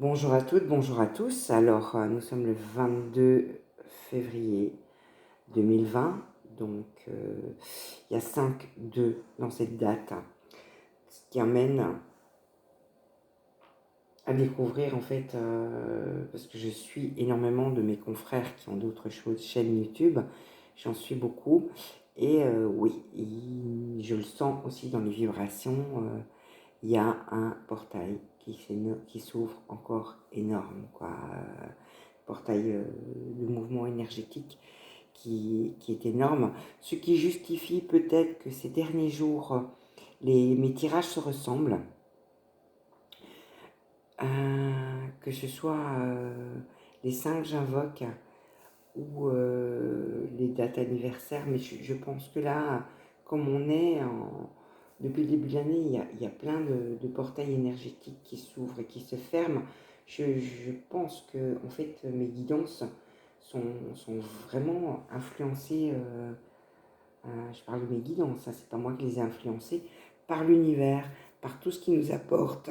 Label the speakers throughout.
Speaker 1: Bonjour à toutes, bonjour à tous. Alors, nous sommes le 22 février 2020, donc il y a 5-2 dans cette date, ce qui amène à découvrir en fait, parce que je suis énormément de mes confrères qui ont d'autres choses, chaînes YouTube, j'en suis beaucoup, et oui, je le sens aussi dans les vibrations, il y a un portail qui s'ouvre encore énorme, quoi. Portail de mouvement énergétique qui est énorme, ce qui justifie peut-être que ces derniers jours, mes tirages se ressemblent, que ce soit les 5 que j'invoque ou les dates anniversaires, mais je pense que là, comme on est depuis le début de l'année, il y a plein de portails énergétiques qui s'ouvrent et qui se ferment. Je pense que en fait, mes guidances sont vraiment influencées, je parle de mes guidances, hein, c'est pas moi qui les ai influencées, par l'univers, par tout ce qui nous apporte.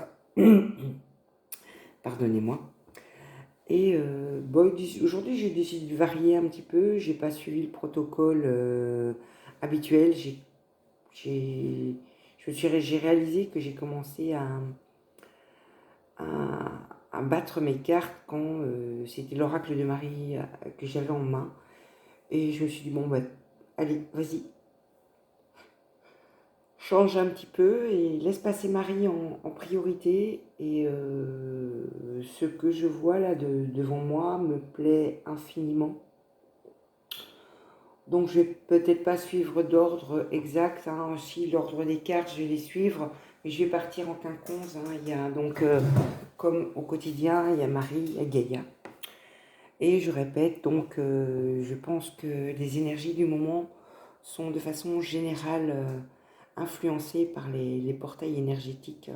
Speaker 1: Pardonnez-moi. Et bon, aujourd'hui, j'ai décidé de varier un petit peu. J'ai pas suivi le protocole habituel. J'ai réalisé que j'ai commencé à, à battre mes cartes quand c'était l'oracle de Marie que j'avais en main. Et je me suis dit, bon, bah, allez, vas-y, change un petit peu et laisse passer Marie en priorité. Et ce que je vois là devant moi me plaît infiniment. Donc je vais peut-être pas suivre d'ordre exact, hein. Si l'ordre des cartes, je vais les suivre, mais je vais partir en quinconce, hein. Il y a donc, comme au quotidien, il y a Marie, il y a Gaïa. Et je répète, donc je pense que les énergies du moment sont de façon générale influencées par les portails énergétiques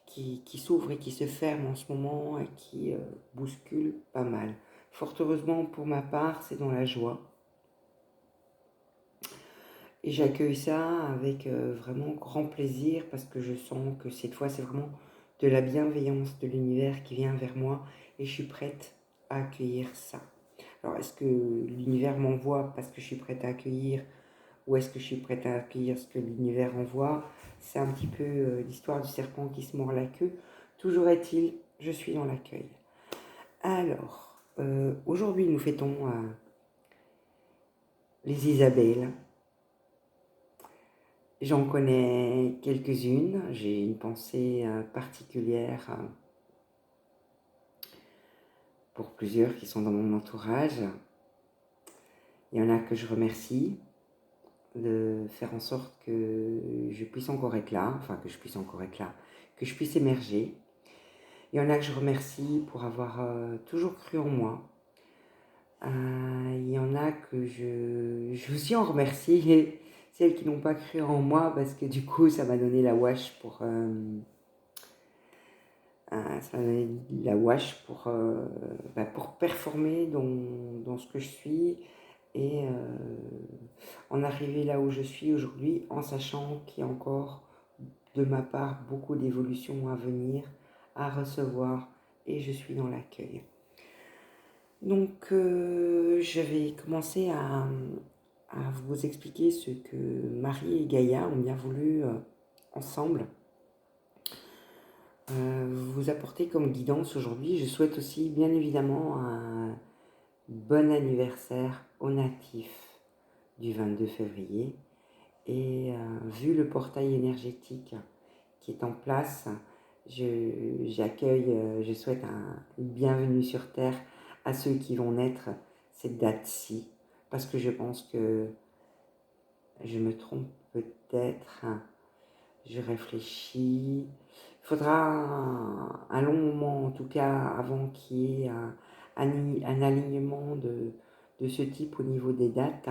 Speaker 1: qui s'ouvrent et qui se ferment en ce moment et qui bousculent pas mal. Fort heureusement pour ma part, c'est dans la joie. Et j'accueille ça avec vraiment grand plaisir parce que je sens que cette fois, c'est vraiment de la bienveillance de l'univers qui vient vers moi et je suis prête à accueillir ça. Alors, est-ce que l'univers m'envoie parce que je suis prête à accueillir ou est-ce que je suis prête à accueillir ce que l'univers envoie? C'est un petit peu l'histoire du serpent qui se mord la queue. Toujours est-il, je suis dans l'accueil. Alors, aujourd'hui, nous fêtons les Isabelles. J'en connais quelques-unes, j'ai une pensée particulière pour plusieurs qui sont dans mon entourage. Il y en a que je remercie de faire en sorte que je puisse encore être là, que je puisse émerger. Il y en a que je remercie pour avoir toujours cru en moi. Il y en a que je veux aussi en remercier celles qui n'ont pas cru en moi parce que du coup ça m'a donné la wesh ça m'a donné la wesh pour performer dans ce que je suis et en arriver là où je suis aujourd'hui en sachant qu'il y a encore de ma part beaucoup d'évolutions à venir, à recevoir et je suis dans l'accueil. Donc je vais commencer à vous expliquer ce que Marie et Gaïa ont bien voulu ensemble vous apporter comme guidance aujourd'hui. Je souhaite aussi bien évidemment un bon anniversaire aux natifs du 22 février. Et vu le portail énergétique qui est en place, je souhaite une bienvenue sur Terre à ceux qui vont naître cette date-ci, parce que je pense que je me trompe peut-être, je réfléchis. Il faudra un long moment, en tout cas, avant qu'il y ait un alignement de ce type au niveau des dates.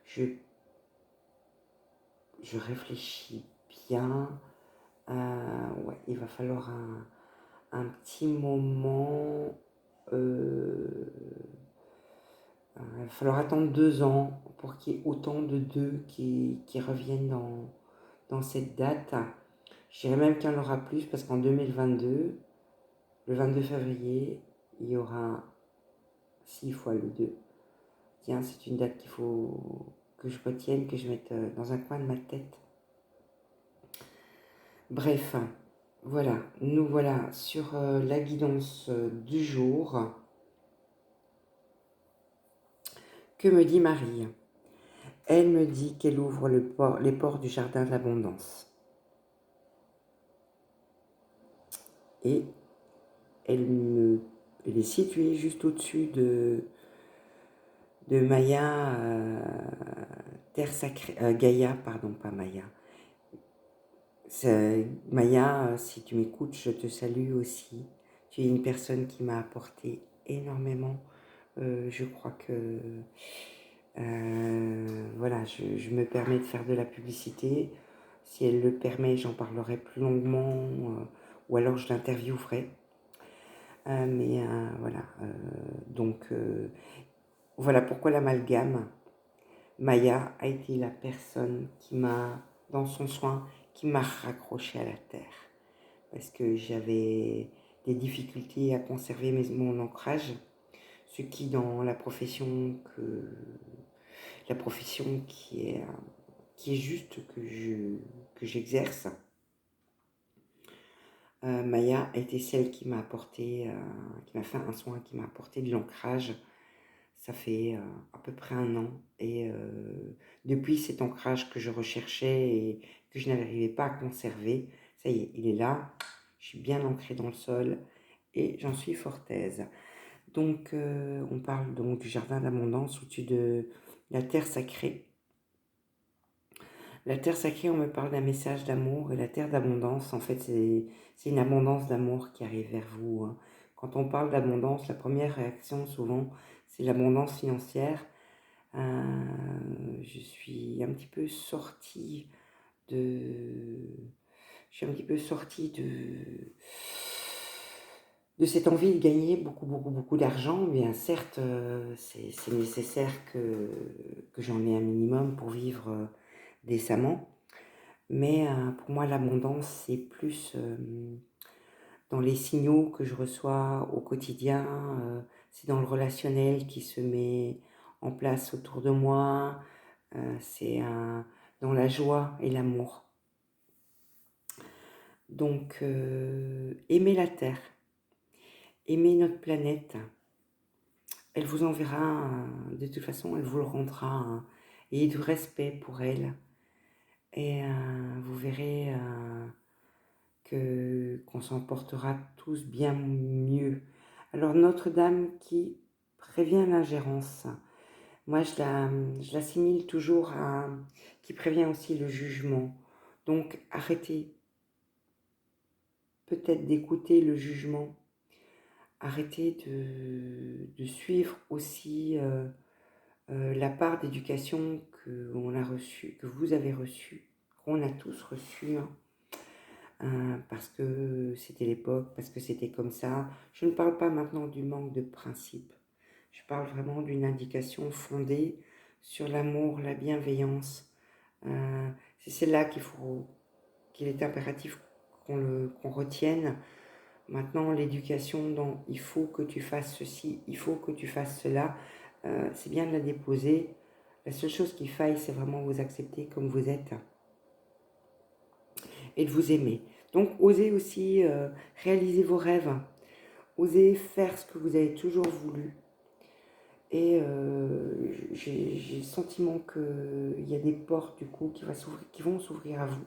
Speaker 1: Je, je réfléchis bien. Ouais, il va falloir un petit moment. Il va falloir attendre 2 ans pour qu'il y ait autant de deux qui reviennent dans cette date. Je dirais même qu'il y en aura plus parce qu'en 2022, Le 22 février, il y aura 6 fois le 2. Tiens, c'est une date qu'il faut que je retienne, que je mette dans un coin de ma tête. Bref, voilà, nous voilà sur la guidance du jour. Que me dit Marie? Elle me dit qu'elle ouvre les ports du jardin de l'abondance. Et elle est située juste au-dessus de Maya, terre sacrée, Gaïa, pardon, pas Maya. Maya, si tu m'écoutes, je te salue aussi. Tu es une personne qui m'a apporté énormément. Je crois que voilà, je me permets de faire de la publicité. Si elle le permet, j'en parlerai plus longuement ou alors je l'interviewerai. Mais voilà, donc voilà pourquoi l'amalgame. Maya a été la personne qui m'a, dans son soin, qui m'a raccroché à la terre. Parce que j'avais des difficultés à conserver mon ancrage, ce qui dans la profession qui est juste que j'exerce, Maya a été celle qui m'a apporté, qui m'a fait un soin, qui m'a apporté de l'ancrage. Ça fait à peu près 1 an et depuis cet ancrage que je recherchais et que je n'arrivais pas à conserver, ça y est, il est là, je suis bien ancrée dans le sol et j'en suis fort aise. Donc on parle donc du jardin d'abondance au-dessus de la terre sacrée. La terre sacrée, on me parle d'un message d'amour et la terre d'abondance, en fait, c'est une abondance d'amour qui arrive vers vous. Hein. Quand on parle d'abondance, la première réaction, souvent, c'est l'abondance financière. Je suis un petit peu sortie de cette envie de gagner beaucoup d'argent. Bien certes, c'est nécessaire que j'en ai un minimum pour vivre décemment. Mais pour moi, l'abondance, c'est plus dans les signaux que je reçois au quotidien. C'est dans le relationnel qui se met en place autour de moi. C'est dans la joie et l'amour. Donc, aimez la Terre, aimez notre planète. Elle vous enverra, de toute façon, elle vous le rendra. Ayez du respect pour elle. Et vous verrez qu'on s'en portera tous bien mieux. Alors Notre-Dame qui prévient l'ingérence, moi je l'assimile toujours à qui prévient aussi le jugement. Donc arrêtez peut-être d'écouter le jugement, arrêtez de suivre aussi la part d'éducation que vous avez reçue, qu'on a tous reçue. Hein. Parce que c'était l'époque, parce que c'était comme ça. Je ne parle pas maintenant du manque de principe. Je parle vraiment d'une indication fondée sur l'amour, la bienveillance. C'est celle-là qu'il est impératif qu'on retienne. Maintenant, l'éducation dans il faut que tu fasses ceci, il faut que tu fasses cela, c'est bien de la déposer. La seule chose qui faille, c'est vraiment vous accepter comme vous êtes et de vous aimer. Donc, osez aussi réaliser vos rêves, osez faire ce que vous avez toujours voulu. Et j'ai le sentiment qu'il y a des portes du coup qui vont s'ouvrir à vous,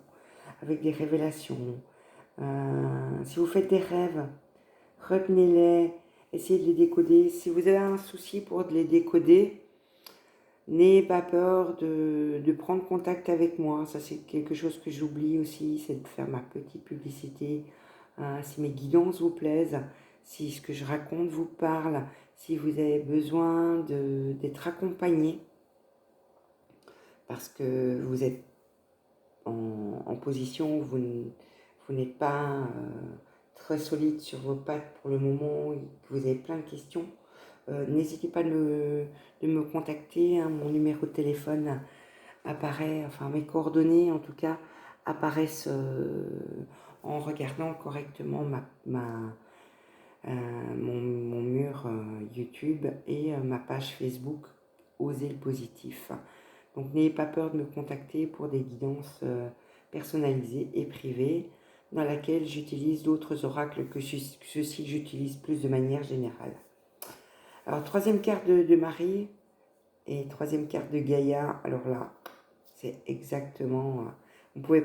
Speaker 1: avec des révélations. Si vous faites des rêves, retenez-les, essayez de les décoder. Si vous avez un souci pour les décoder, n'ayez pas peur de prendre contact avec moi. Ça, c'est quelque chose que j'oublie aussi, c'est de faire ma petite publicité. Si mes guidances vous plaisent, si ce que je raconte vous parle, si vous avez besoin d'être accompagné, parce que vous êtes en position où vous n'êtes pas très solide sur vos pattes pour le moment, que vous avez plein de questions, n'hésitez pas de me contacter. Hein, mon numéro de téléphone apparaît, enfin mes coordonnées en tout cas, apparaissent en regardant correctement mon mur YouTube et ma page Facebook Oser le positif. Donc n'ayez pas peur de me contacter pour des guidances personnalisées et privées dans laquelle j'utilise d'autres oracles que ceux-ci que j'utilise plus de manière générale. Alors troisième carte de Marie et troisième carte de Gaïa, alors là c'est exactement, je ne pouvais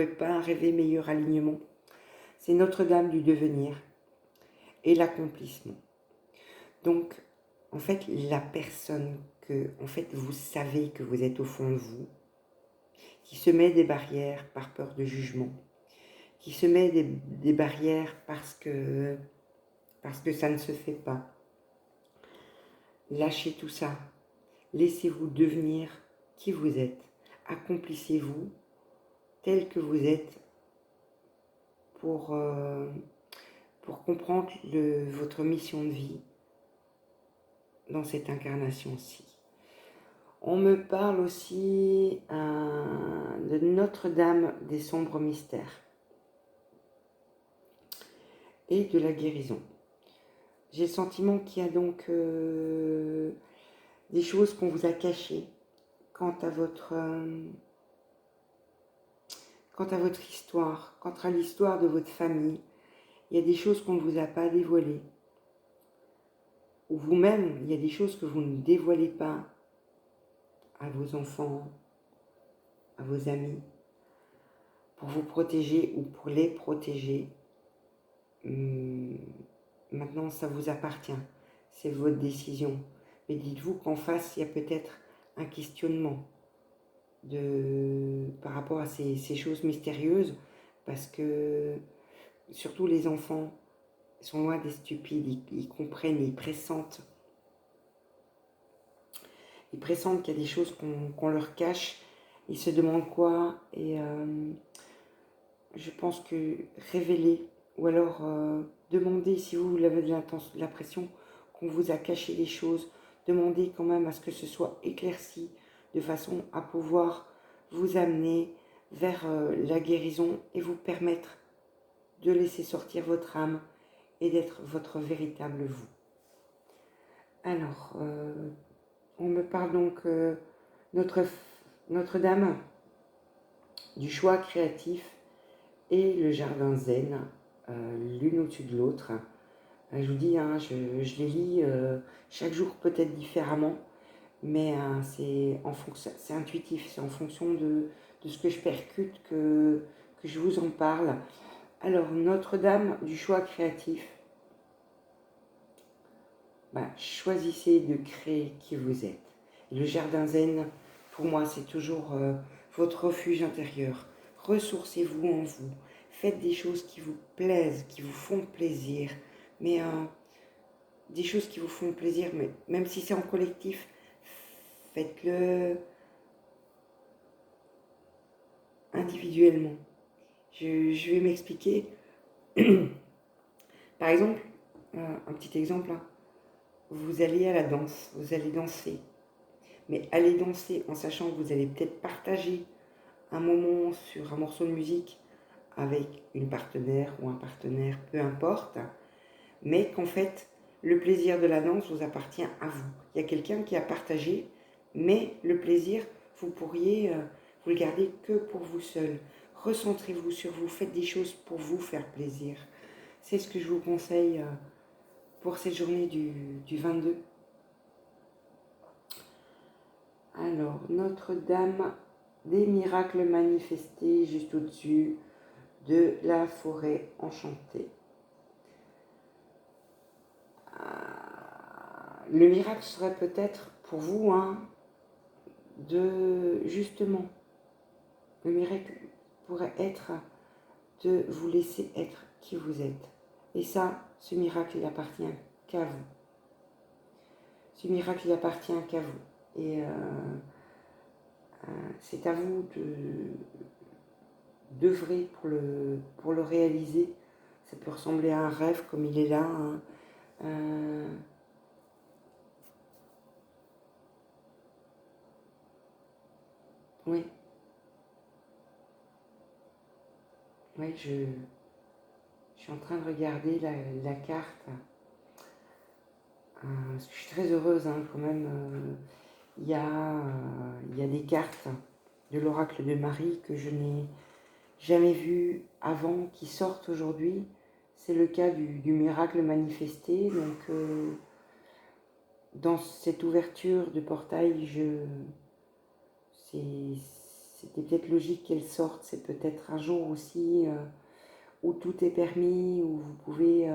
Speaker 1: pas rêver meilleur alignement. C'est Notre-Dame du devenir et l'accomplissement. Donc, en fait, la personne que, en fait, vous savez que vous êtes au fond de vous, qui se met des barrières par peur de jugement, qui se met des barrières parce que ça ne se fait pas. Lâchez tout ça. Laissez-vous devenir qui vous êtes. Accomplissez-vous tel que vous êtes pour comprendre votre mission de vie dans cette incarnation-ci. On me parle aussi de Notre-Dame des sombres mystères et de la guérison. J'ai le sentiment qu'il y a donc des choses qu'on vous a cachées quant à votre histoire, quant à l'histoire de votre famille. Il y a des choses qu'on ne vous a pas dévoilées. Ou vous-même, il y a des choses que vous ne dévoilez pas à vos enfants, à vos amis, pour vous protéger ou pour les protéger. Maintenant, ça vous appartient. C'est votre décision. Mais dites-vous qu'en face, il y a peut-être un questionnement par rapport à ces choses mystérieuses, parce que surtout les enfants sont loin des stupides, ils comprennent, ils pressentent. Ils pressentent qu'il y a des choses qu'on leur cache, ils se demandent quoi, et je pense que révéler, ou alors demandez si vous avez l'impression qu'on vous a caché des choses, demandez quand même à ce que ce soit éclairci, de façon à pouvoir vous amener vers la guérison et vous permettre de laisser sortir votre âme et d'être votre véritable vous. Alors, on me parle donc Notre-Dame du choix créatif et le jardin zen, l'une au-dessus de l'autre. Je vous dis, je les lis chaque jour peut-être différemment, mais c'est intuitif, c'est en fonction de ce que je percute que je vous en parle. Alors, Notre-Dame du choix créatif, choisissez de créer qui vous êtes. Et le jardin zen, pour moi, c'est toujours votre refuge intérieur. Ressourcez-vous en vous. Faites des choses qui vous plaisent, qui vous font plaisir. Mais des choses qui vous font plaisir, mais même si c'est en collectif, faites-le individuellement. Je vais m'expliquer. Par exemple, un petit exemple, vous allez à la danse, vous allez danser. Mais allez danser en sachant que vous allez peut-être partager un moment sur un morceau de musique avec une partenaire ou un partenaire, peu importe, mais qu'en fait, le plaisir de la danse vous appartient à vous. Il y a quelqu'un qui a partagé, mais le plaisir, vous pourriez vous le garder que pour vous seul. Recentrez-vous sur vous, faites des choses pour vous faire plaisir. C'est ce que je vous conseille pour cette journée du 22. Alors, Notre-Dame des miracles manifestés juste au-dessus de la forêt enchantée. Le miracle serait peut-être pour vous, justement, le miracle pourrait être de vous laisser être qui vous êtes. Et ça, ce miracle, il appartient qu'à vous. Ce miracle, il appartient qu'à vous. Et c'est à vous d'œuvrer pour le réaliser. Ça peut ressembler à un rêve comme il est là. Oui. Oui, je suis suis en train de regarder la carte. Je suis très heureuse quand même. Il y a des cartes de l'oracle de Marie que je n'ai jamais vues avant, qui sortent aujourd'hui. C'est le cas du miracle manifesté. Donc, dans cette ouverture de portail, c'était peut-être logique qu'elle sorte. C'est peut-être un jour aussi où tout est permis, où vous pouvez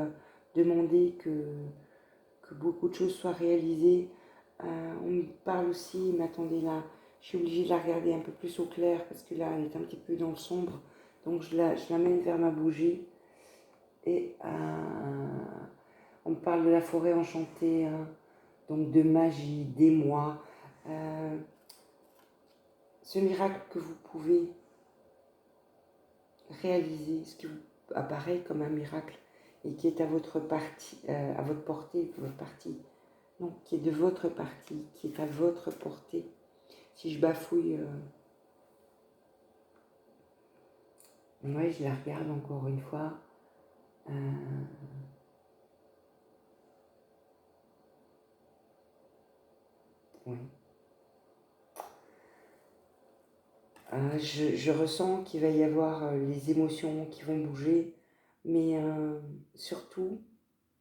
Speaker 1: demander que beaucoup de choses soient réalisées. On me parle aussi, mais attendez là, je suis obligée de la regarder un peu plus au clair parce que là, elle est un petit peu dans le sombre. Donc je la mène vers ma bougie. Et on me parle de la forêt enchantée, donc de magie, d'émoi. Ce miracle que vous pouvez réaliser, ce qui vous apparaît comme un miracle et qui est à votre portée, votre partie. Non, qui est de votre partie, qui est à votre portée. Si je bafouille, ouais, je la regarde encore une fois. Ouais. Je ressens qu'il va y avoir les émotions qui vont bouger, mais surtout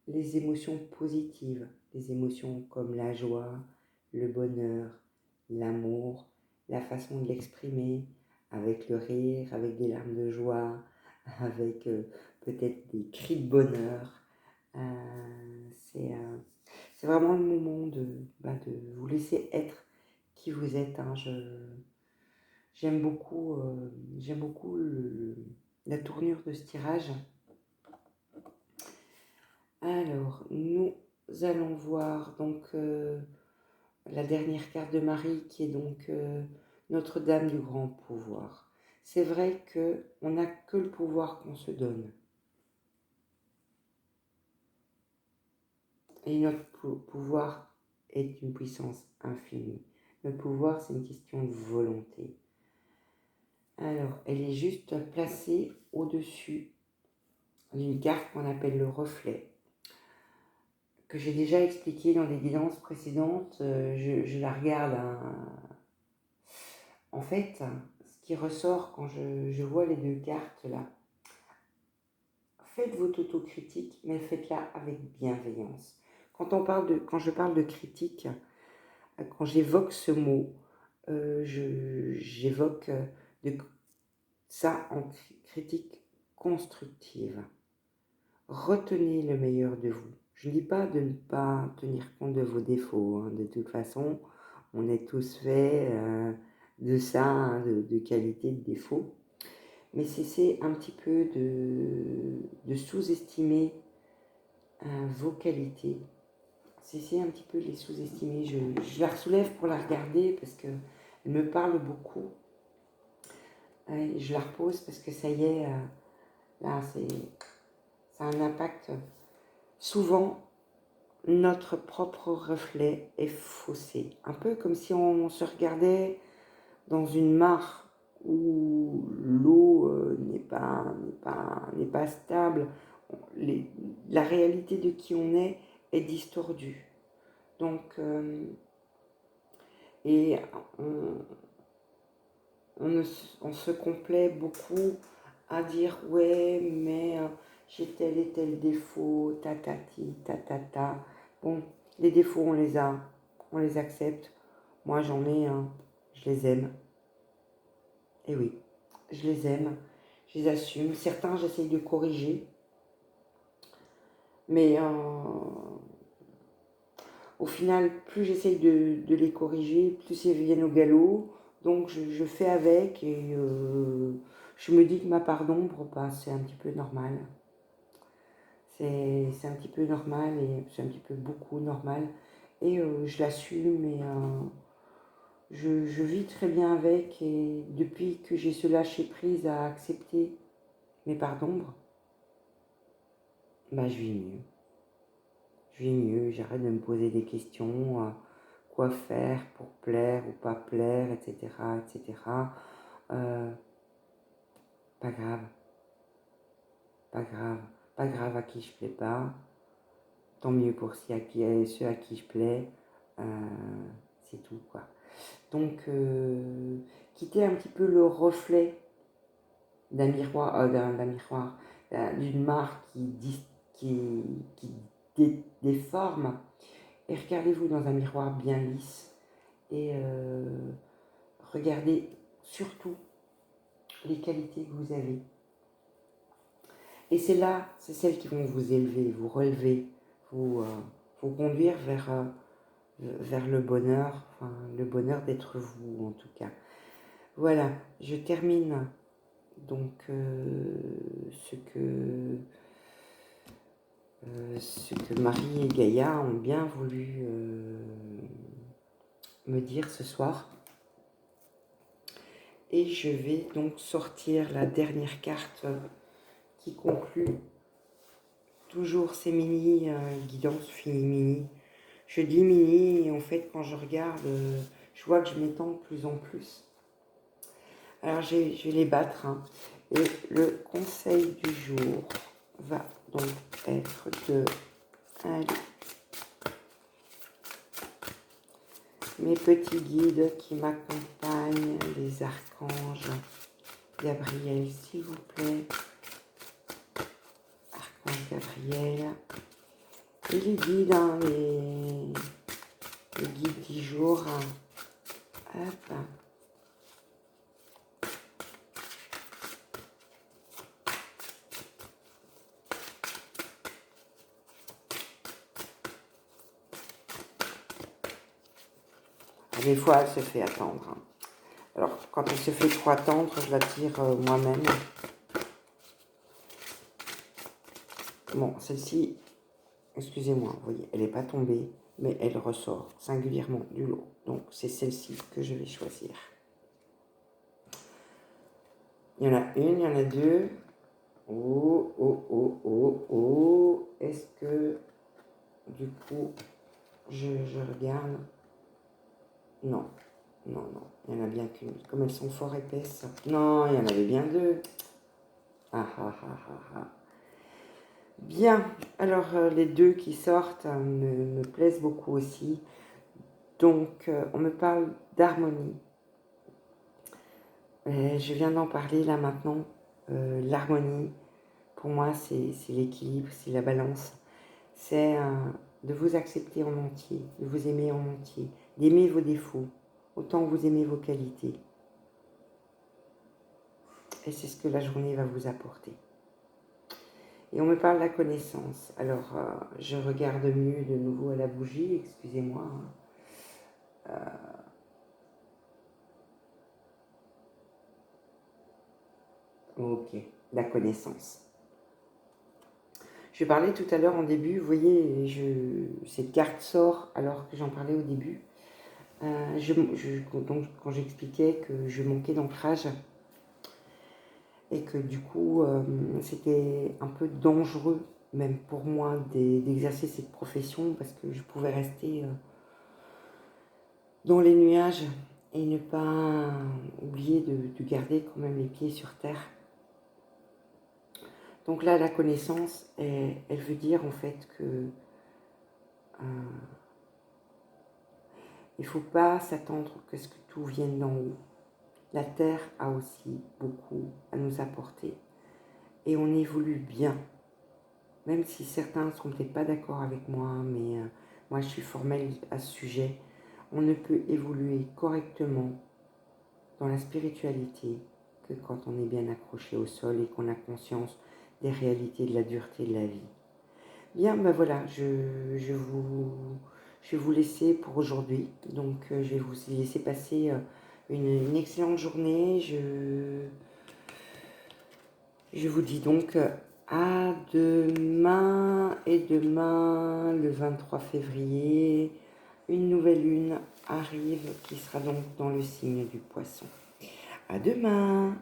Speaker 1: les émotions positives, les émotions comme la joie, le bonheur, l'amour, la façon de l'exprimer, avec le rire, avec des larmes de joie, avec peut-être des cris de bonheur. C'est vraiment le moment de vous laisser être qui vous êtes. J'aime beaucoup, la tournure de ce tirage. Alors, nous allons voir donc la dernière carte de Marie qui est donc Notre-Dame du Grand Pouvoir. C'est vrai qu'on n'a que le pouvoir qu'on se donne. Et notre pouvoir est une puissance infinie. Notre pouvoir, c'est une question de volonté. Alors, elle est juste placée au-dessus d'une carte qu'on appelle le reflet, que j'ai déjà expliqué dans des guidances précédentes. Je la regarde. En fait, ce qui ressort quand je vois les deux cartes là, faites votre autocritique, mais faites-la avec bienveillance. Quand je parle de critique, quand j'évoque ce mot, j'évoque ça en critique constructive. Retenez le meilleur de vous. Je ne dis pas de ne pas tenir compte de vos défauts. De toute façon, on est tous faits de ça, de qualité, de défauts. Mais cessez un petit peu de sous-estimer vos qualités. Cessez un petit peu de les sous-estimer. Je la soulève pour la regarder parce qu'elle me parle beaucoup. Je la repose parce que ça y est, là, ça a un impact. Souvent, notre propre reflet est faussé. Un peu comme si on se regardait dans une mare où l'eau n'est pas stable. La réalité de qui on est distordue. Donc, et on se complaît beaucoup à dire ouais, mais j'ai tel et tel défaut, tatati, tatata. Bon, les défauts, on les accepte. Moi, j'en ai un, je les aime. Et oui, je les aime, je les assume. Certains, j'essaye de corriger. Mais au final, plus j'essaye de les corriger, plus ils viennent au galop. Donc, je fais avec et je me dis que ma part d'ombre, c'est un petit peu normal. C'est un petit peu normal et c'est un petit peu beaucoup normal. Et je l'assume et je vis très bien avec. Et depuis que j'ai ce lâcher prise à accepter mes parts d'ombre, je vis mieux. Je vis mieux, j'arrête de me poser des questions, quoi faire pour plaire ou pas plaire, etc. etc. Pas grave, pas grave. Pas grave à qui je plais pas. Tant mieux pour ceux à qui je plais. C'est tout, quoi. Donc, quitter un petit peu le reflet d'un miroir, d'une marque qui déforme, et regardez-vous dans un miroir bien lisse, et regardez surtout les qualités que vous avez. Et c'est celles qui vont vous élever, vous relever, vous conduire vers le bonheur d'être vous en tout cas. Voilà, je termine donc ce que Marie et Gaïa ont bien voulu me dire ce soir. Et je vais donc sortir la dernière carte qui conclut toujours ces mini guidances mini. Je dis mini et en fait quand je regarde, je vois que je m'étends de plus en plus. Alors je vais les battre. Hein. Et le conseil du jour va donc être de... Allez. Mes petits guides qui m'accompagnent, les archanges. Gabriel, s'il vous plaît. Archange Gabriel. Et les guides, hein, les guides du jour. Hein. Hop. Des fois, elle se fait attendre. Hein. Alors, quand elle se fait trop attendre, je la tire moi-même. Bon, celle-ci, excusez-moi, vous voyez, elle n'est pas tombée, mais elle ressort singulièrement du lot. Donc, c'est celle-ci que je vais choisir. Il y en a une, il y en a deux. Oh, oh, oh, oh, oh. Est-ce que, du coup, je regarde? Non, non, non. Il y en a bien qu'une. Comme elles sont fort épaisses. Non, il y en avait bien deux. Ah, ah, ah, ah, ah. Bien. Alors, les deux qui sortent me plaisent beaucoup aussi. Donc, on me parle d'harmonie. Je viens d'en parler là maintenant. L'harmonie, pour moi, c'est l'équilibre, c'est la balance. C'est de vous accepter en entier, de vous aimer en entier, d'aimer vos défauts, autant que vous aimez vos qualités. Et c'est ce que la journée va vous apporter. Et on me parle de la connaissance. Alors, je regarde mieux de nouveau à la bougie, excusez-moi. Ok, la connaissance. Je parlais tout à l'heure en début, vous voyez, cette carte sort alors que j'en parlais au début. Donc, quand j'expliquais que je manquais d'ancrage et que du coup, c'était un peu dangereux, même pour moi, d'exercer cette profession parce que je pouvais rester dans les nuages et ne pas oublier de garder quand même les pieds sur terre. Donc là, la connaissance, elle veut dire en fait que il ne faut pas s'attendre que ce que tout vienne d'en haut. La Terre a aussi beaucoup à nous apporter. Et on évolue bien. Même si certains ne sont peut-être pas d'accord avec moi, mais moi je suis formelle à ce sujet. On ne peut évoluer correctement dans la spiritualité que quand on est bien accroché au sol et qu'on a conscience des réalités de la dureté de la vie. Bien, ben voilà, je vais vous laisser pour aujourd'hui. Donc, je vais vous laisser passer une excellente journée. Je vous dis donc à demain. Et demain, le 23 février, une nouvelle lune arrive qui sera donc dans le signe du Poisson. À demain!